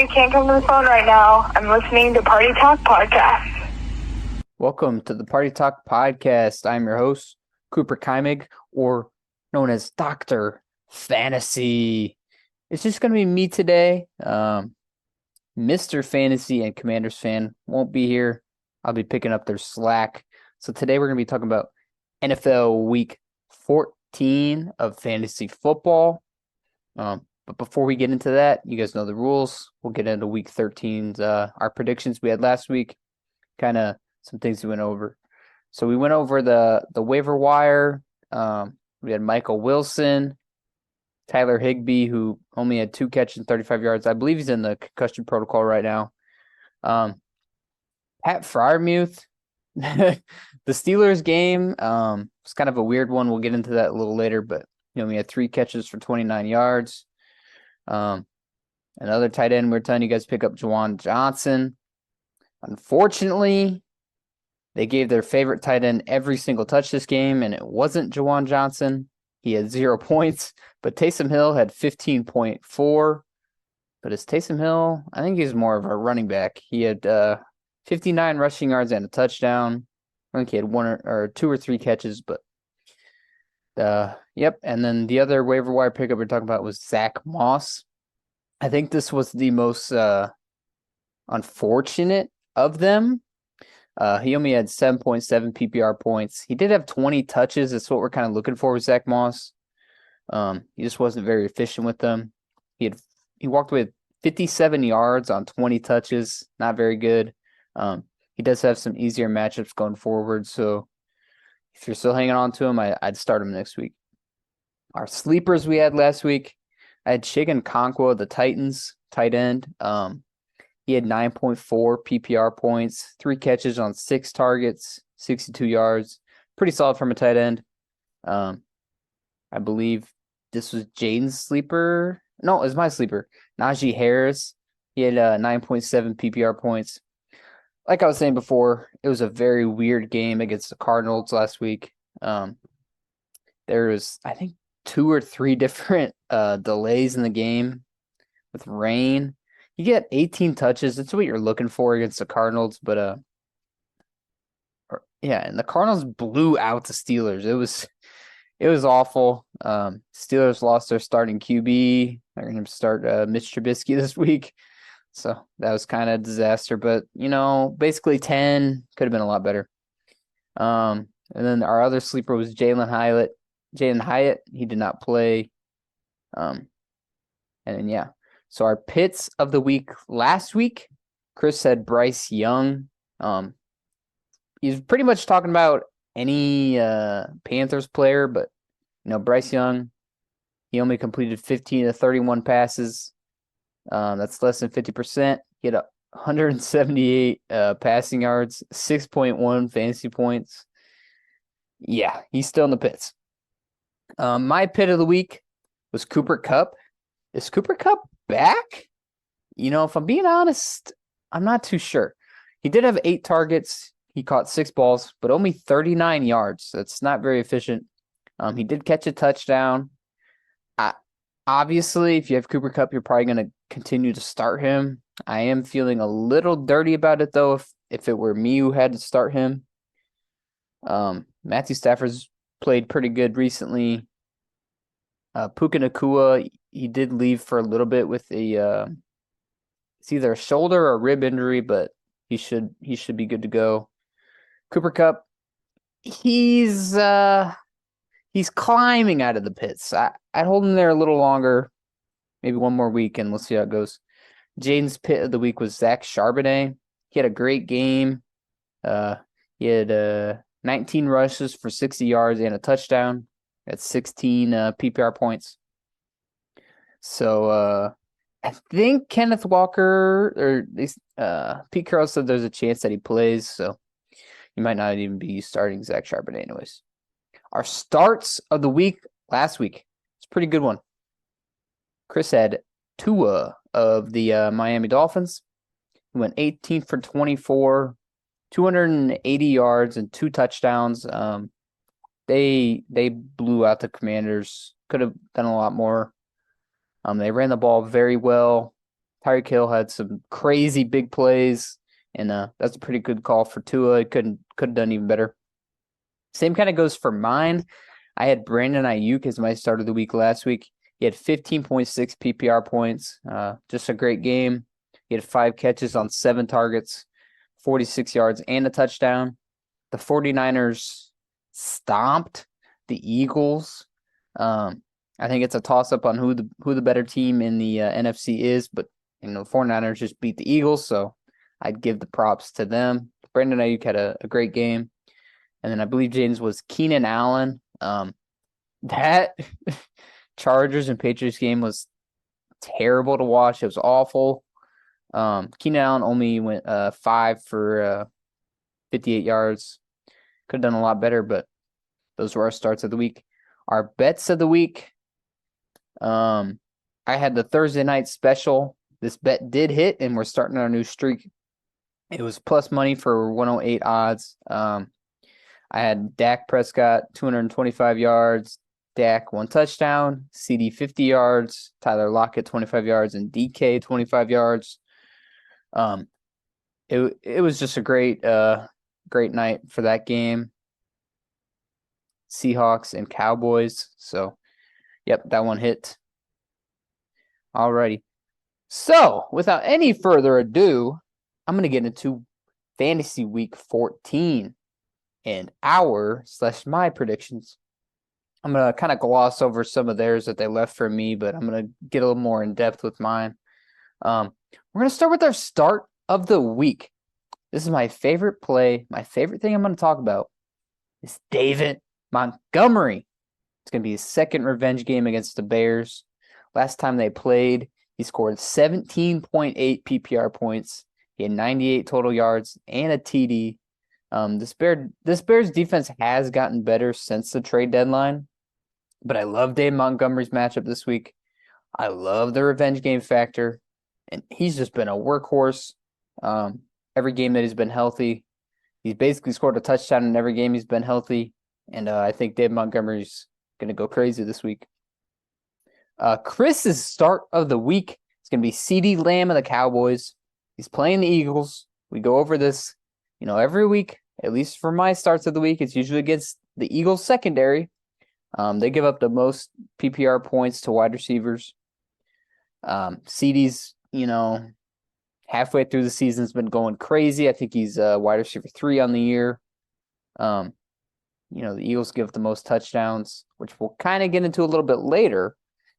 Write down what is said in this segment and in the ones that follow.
you can't come to the phone right now. I'm listening to Party Talk Podcast. Welcome to the Party Talk Podcast. I'm your host, Cooper Keimig, or known as Dr. Fantasy. It's just going to be me today. Mr. Fantasy and Commanders fan won't be here. I'll be picking up their slack. So today we're going to be talking about NFL Week 14 of fantasy football. But before we get into that, you guys know the rules. We'll get into Week 13's our predictions we had last week, kind of some things we went over. So we went over the waiver wire. We had Michael Wilson, Tyler Higbee, who only had 2 catches and 35 yards. I believe he's in the concussion protocol right now. Pat Freiermuth, the Steelers game was kind of a weird one. We'll get into that a little later, but we had 3 catches for 29 yards. Another tight end, we're telling you guys to pick up Juwan Johnson. Unfortunately, they gave their favorite tight end every single touch this game, and it wasn't Juwan Johnson. He had 0 points, but Taysom Hill had 15.4. But is Taysom Hill, I think he's more of a running back. He had 59 rushing yards and a touchdown. I think he had 1 or 2 or 3 catches, but yep. And then the other waiver wire pickup we're talking about was Zach Moss. I think this was the most unfortunate of them. He only had 7.7 PPR points. He did have 20 touches. That's what we're kind of looking for with Zach Moss. He just wasn't very efficient with them. He walked away with 57 yards on 20 touches. Not very good. He does have some easier matchups going forward, so if you're still hanging on to him, I'd start him next week. Our sleepers we had last week, I had Chicken Conquo, the Titans tight end. He had 9.4 PPR points, 3 catches on 6 targets, 62 yards. Pretty solid from a tight end. I believe this was Jaden's sleeper. No, it was my sleeper. Najee Harris. He had 9.7 PPR points. Like I was saying before, it was a very weird game against the Cardinals last week. There was, I think, 2 or 3 different delays in the game with rain. You get 18 touches. That's what you're looking for against the Cardinals. But, and the Cardinals blew out the Steelers. It was awful. Steelers lost their starting QB. They're going to start Mitch Trubisky this week. So that was kind of a disaster, but basically 10 could have been a lot better. And then our other sleeper was Jalen Hyatt. He did not play. And then so our pits of the week last week, Chris said Bryce Young. He's pretty much talking about any Panthers player, but Bryce Young, he only completed 15 of 31 passes. That's less than 50%. He had 178 passing yards, 6.1 fantasy points. Yeah, he's still in the pits. My pit of the week was Cooper Kupp. Is Cooper Kupp back? If I'm being honest, I'm not too sure. He did have 8 targets. He caught 6 balls, but only 39 yards. That's not very efficient. He did catch a touchdown. Obviously, if you have Cooper Kupp, you're probably going to continue to start him. I am feeling a little dirty about it, though, if it were me who had to start him. Matthew Stafford's played pretty good recently. Puka Nacua, he did leave for a little bit with it's either a shoulder or a rib injury, but he should be good to go. Cooper Kupp, he's climbing out of the pits. I'd hold him there a little longer, maybe one more week, and we'll see how it goes. Jaden's pit of the week was Zach Charbonnet. He had a great game. He had 19 rushes for 60 yards and a touchdown. That's 16 PPR points. So I think Kenneth Walker or Pete Carroll said there's a chance that he plays, so you might not even be starting Zach Charbonnet anyways. Our starts of the week last week. It's a pretty good one. Chris had Tua of the Miami Dolphins. He went 18 for 24, 280 yards and 2 touchdowns. They blew out the Commanders. Could have done a lot more. They ran the ball very well. Tyreek Hill had some crazy big plays, and that's a pretty good call for Tua. It could have done even better. Same kind of goes for mine. I had Brandon Ayuk as my start of the week last week. He had 15.6 PPR points. Just a great game. He had 5 catches on 7 targets, 46 yards, and a touchdown. The 49ers stomped the Eagles. I think it's a toss-up on who the better team in the NFC is, but the 49ers just beat the Eagles, so I'd give the props to them. Brandon Ayuk had a great game. And then I believe James was Keenan Allen. That Chargers and Patriots game was terrible to watch. It was awful. Keenan Allen only went 5 for 58 yards. Could have done a lot better, but those were our starts of the week. Our bets of the week. I had the Thursday night special. This bet did hit, and we're starting our new streak. It was plus money for 108 odds. I had Dak Prescott, 225 yards, Dak 1 touchdown, CD 50 yards, Tyler Lockett 25 yards, and DK 25 yards. It was just a great night for that game. Seahawks and Cowboys. So, yep, that one hit. Alrighty. So, without any further ado, I'm going to get into Fantasy Week 14 and my predictions. I'm going to kind of gloss over some of theirs that they left for me, but I'm going to get a little more in depth with mine. We're going to start with our start of the week. This is my favorite play. My favorite thing I'm going to talk about is David Montgomery. It's going to be his second revenge game against the Bears. Last time they played, he scored 17.8 PPR points. He had 98 total yards and a TD. This Bears defense has gotten better since the trade deadline, but I love Dave Montgomery's matchup this week. I love the revenge game factor, and he's just been a workhorse. Every game that he's been healthy, he's basically scored a touchdown in every game he's been healthy, and I think Dave Montgomery's going to go crazy this week. Chris's start of the week is going to be CeeDee Lamb of the Cowboys. He's playing the Eagles. We go over this, every week. At least for my starts of the week, it's usually against the Eagles secondary. They give up the most PPR points to wide receivers. CeeDee's, halfway through the season has been going crazy. I think he's wide receiver 3 on the year. The Eagles give the most touchdowns, which we'll kind of get into a little bit later.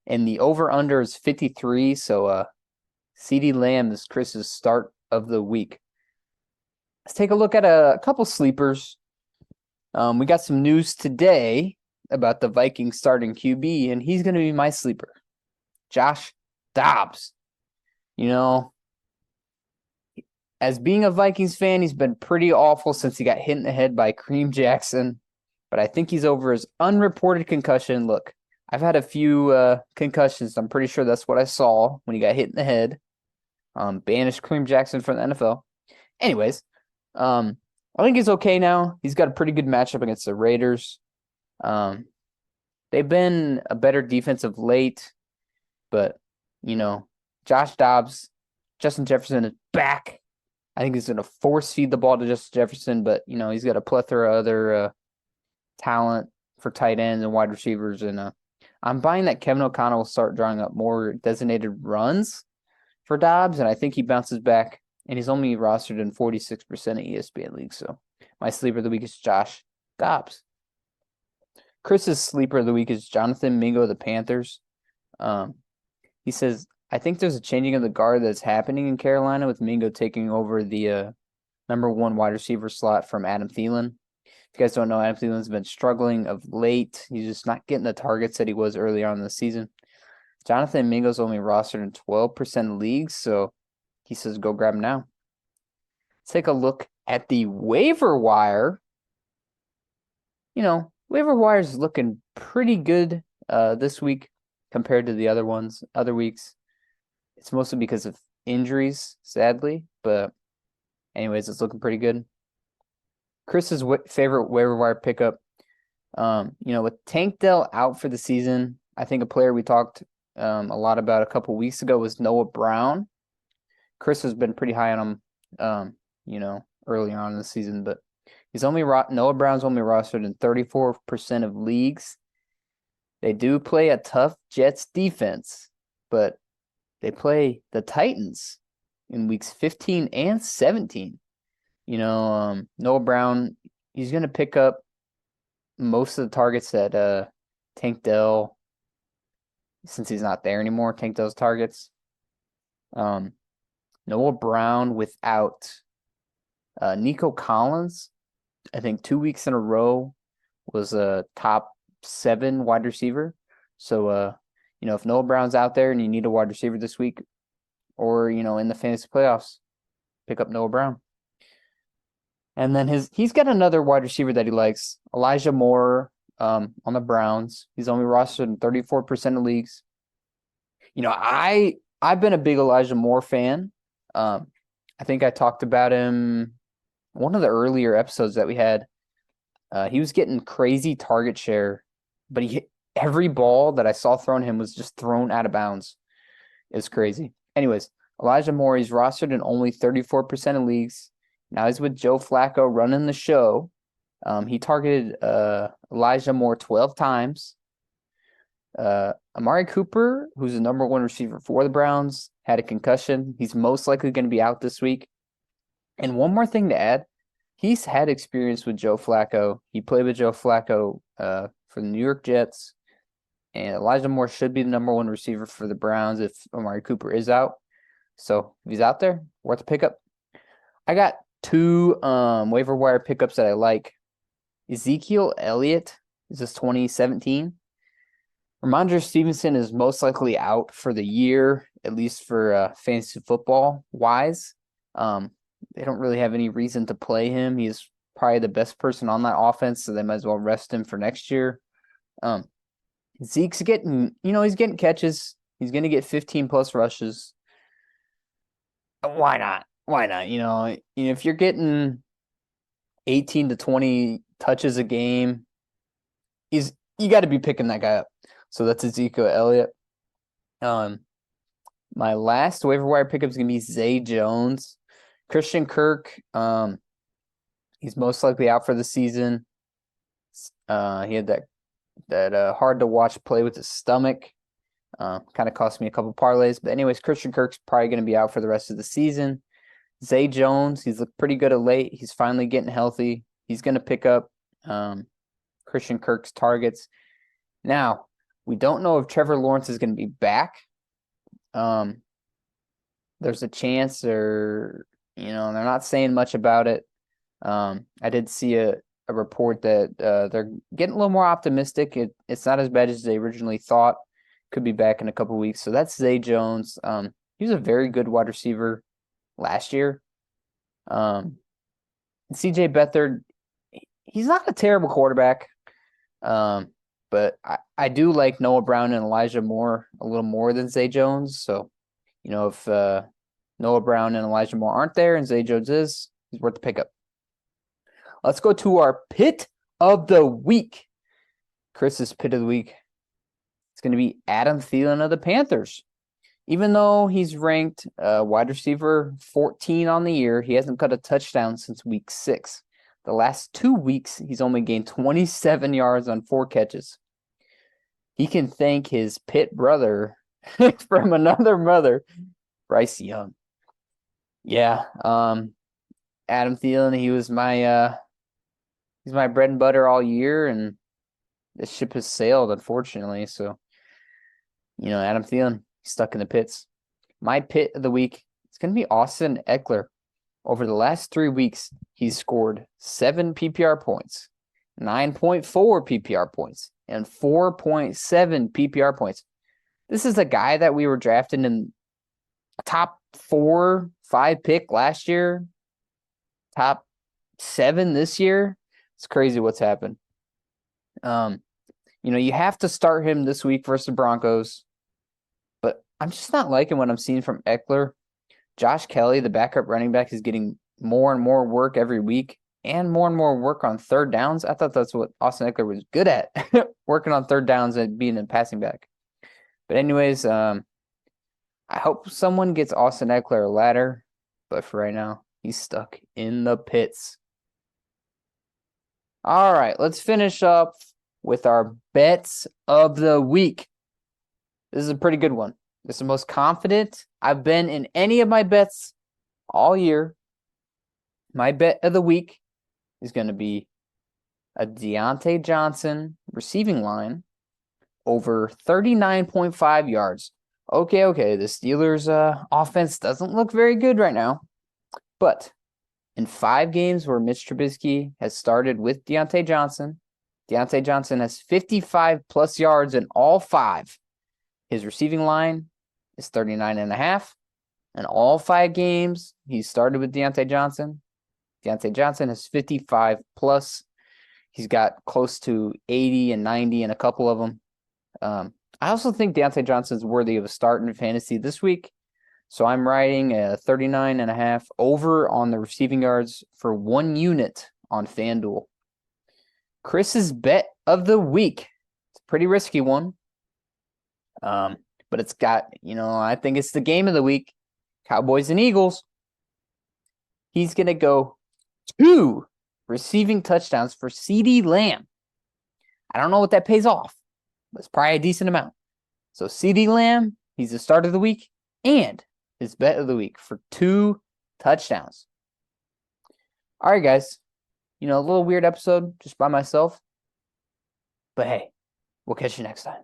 And the over-under is 53, so CeeDee Lamb is Chris's start of the week. Let's take a look at a couple sleepers. We got some news today about the Vikings starting QB, and he's going to be my sleeper, Josh Dobbs. As being a Vikings fan, he's been pretty awful since he got hit in the head by Kareem Jackson, but I think he's over his unreported concussion. Look, I've had a few concussions. I'm pretty sure that's what I saw when he got hit in the head. Banished Kareem Jackson from the NFL. Anyways, I think he's okay now. He's got a pretty good matchup against the Raiders. They've been a better defense of late, but, Josh Dobbs, Justin Jefferson is back. I think he's going to force feed the ball to Justin Jefferson, but, he's got a plethora of other talent for tight ends and wide receivers. And I'm buying that Kevin O'Connell will start drawing up more designated runs for Dobbs, and I think he bounces back. And he's only rostered in 46% of ESPN leagues. So my sleeper of the week is Josh Dobbs. Chris's sleeper of the week is Jonathan Mingo of the Panthers. He says, I think there's a changing of the guard that's happening in Carolina with Mingo taking over the number 1 wide receiver slot from Adam Thielen. If you guys don't know, Adam Thielen's been struggling of late. He's just not getting the targets that he was early on in the season. Jonathan Mingo's only rostered in 12% of leagues, so he says, go grab him now. Let's take a look at the waiver wire. Waiver wire is looking pretty good this week compared to the other weeks. It's mostly because of injuries, sadly. But anyways, it's looking pretty good. Chris's favorite waiver wire pickup. With Tank Dell out for the season, I think a player we talked a lot about a couple weeks ago was Noah Brown. Chris has been pretty high on him, early on in the season, but Noah Brown's only rostered in 34% of leagues. They do play a tough Jets defense, but they play the Titans in weeks 15 and 17. Noah Brown, he's going to pick up most of the targets that Tank Dell, since he's not there anymore, Tank Dell's targets. Noah Brown without Nico Collins, I think 2 weeks in a row was a top 7 wide receiver. So, if Noah Brown's out there and you need a wide receiver this week or, in the fantasy playoffs, pick up Noah Brown. And then he's got another wide receiver that he likes, Elijah Moore, on the Browns. He's only rostered in 34% of leagues. I've been a big Elijah Moore fan. I think I talked about him one of the earlier episodes that we had. He was getting crazy target share, but every ball that I saw thrown him was just thrown out of bounds. It's crazy. Anyways, Elijah Moore, he's rostered in only 34% of leagues. Now he's with Joe Flacco running the show. He targeted Elijah Moore 12 times. Amari Cooper, who's the number 1 receiver for the Browns, had a concussion. He's most likely going to be out this week. And one more thing to add, he's had experience with Joe Flacco. He played with Joe Flacco for the New York Jets. And Elijah Moore should be the number 1 receiver for the Browns if Amari Cooper is out. So if he's out there, worth a pickup. I got 2 waiver wire pickups that I like. Ezekiel Elliott, this is 2017. Ramondre Stevenson is most likely out for the year, at least for fantasy football wise. They don't really have any reason to play him. He's probably the best person on that offense, so they might as well rest him for next year. Zeke's getting, he's getting catches. He's going to get 15 plus rushes. Why not? Why not? If you're getting 18 to 20 touches a game, you got to be picking that guy up. So that's Ezekiel Elliott. My last waiver wire pickup is going to be Zay Jones. Christian Kirk, he's most likely out for the season. He had that hard to watch play with his stomach. Kind of cost me a couple parlays. But anyways, Christian Kirk's probably going to be out for the rest of the season. Zay Jones, he's looked pretty good of late. He's finally getting healthy. He's going to pick up Christian Kirk's targets. Now, we don't know if Trevor Lawrence is going to be back. There's a chance, or they're not saying much about it. I did see a report that they're getting a little more optimistic. It's not as bad as they originally thought. Could be back in a couple weeks. So that's Zay Jones. He was a very good wide receiver last year. CJ Beathard, he's not a terrible quarterback. But I do like Noah Brown and Elijah Moore a little more than Zay Jones. So, if Noah Brown and Elijah Moore aren't there and Zay Jones is, he's worth the pickup. Let's go to our pit of the week. Chris's pit of the week. It's going to be Adam Thielen of the Panthers. Even though he's ranked wide receiver 14 on the year, he hasn't cut a touchdown since week 6. The last 2 weeks, he's only gained 27 yards on 4 catches. He can thank his pit brother from another mother, Bryce Young. Yeah, Adam Thielen, he's my bread and butter all year, and the ship has sailed, unfortunately. So, Adam Thielen, he's stuck in the pits. My pit of the week, it's going to be Austin Eckler. Over the last 3 weeks, he's scored 7 PPR points, 9.4 PPR points, and 4.7 PPR points. This is a guy that we were drafting in top 4, 5 pick last year, top 7 this year. It's crazy what's happened. You have to start him this week versus the Broncos, but I'm just not liking what I'm seeing from Eckler. Josh Kelly, the backup running back, is getting more and more work every week and more work on third downs. I thought that's what Austin Eckler was good at, working on third downs and being a passing back. But anyways, I hope someone gets Austin Eckler a ladder, but for right now, he's stuck in the pits. All right, let's finish up with our bets of the week. This is a pretty good one. This is the most confident I've been in any of my bets all year. My bet of the week is going to be a Deontay Johnson receiving line over 39.5 yards. Okay. The Steelers' offense doesn't look very good right now. But in 5 games where Mitch Trubisky has started with Deontay Johnson has 55-plus yards in all 5. His receiving line is 39.5. In all 5 games he started with Deontay Johnson has 55-plus. He's got close to 80 and 90 in a couple of them. I also think Deontay Johnson's worthy of a start in fantasy this week. So I'm riding a 39.5 over on the receiving yards for 1 unit on FanDuel. Chris's bet of the week. It's a pretty risky one. But it's got, I think it's the game of the week. Cowboys and Eagles. He's going to go 2 receiving touchdowns for CeeDee Lamb. I don't know what that pays off, but it's probably a decent amount. So CeeDee Lamb, he's the start of the week and his bet of the week for 2 touchdowns. All right, guys. A little weird episode just by myself. But hey, we'll catch you next time.